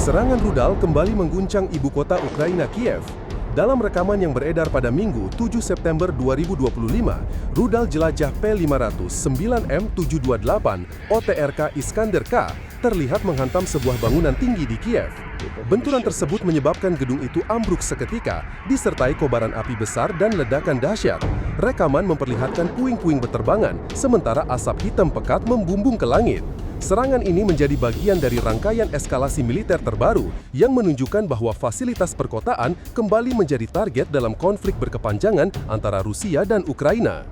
Serangan rudal kembali mengguncang ibu kota Ukraina, Kiev. Dalam rekaman yang beredar pada Minggu, 7 September 2025, rudal jelajah P-500 9M728 OTRK Iskander K terlihat menghantam sebuah bangunan tinggi di Kiev. Benturan tersebut menyebabkan gedung itu ambruk seketika, disertai kobaran api besar dan ledakan dahsyat. Rekaman memperlihatkan puing-puing berterbangan, sementara asap hitam pekat membumbung ke langit. Serangan ini menjadi bagian dari rangkaian eskalasi militer terbaru yang menunjukkan bahwa fasilitas perkotaan kembali menjadi target dalam konflik berkepanjangan antara Rusia dan Ukraina.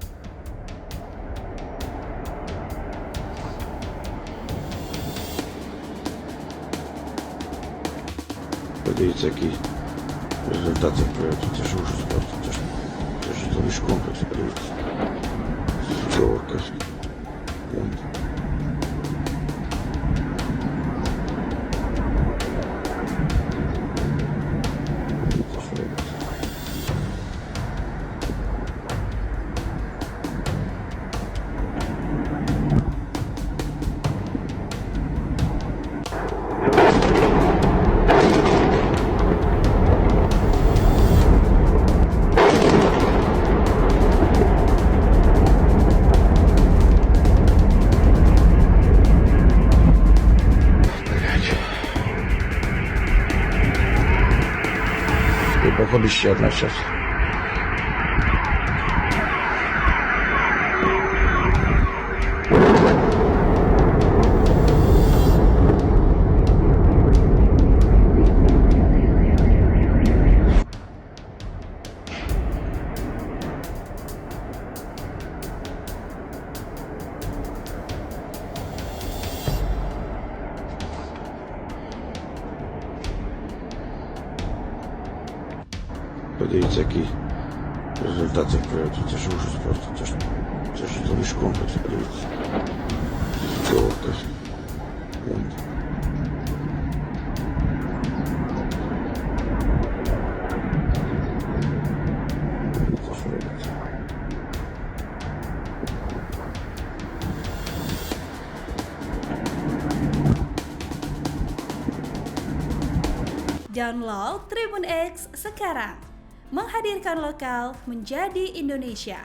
Подивіться, який результат цих проєктів. Це ж ужас просто. Це ж житловий комплекс, подивіться. Зорка. І походу ще одна зараз. Подивіться, який результат цих проєктів. Це ж ужас просто. Це ж житловий комплекс, подивіться. Зорка. Download Tribun X sekarang, menghadirkan lokal menjadi Indonesia.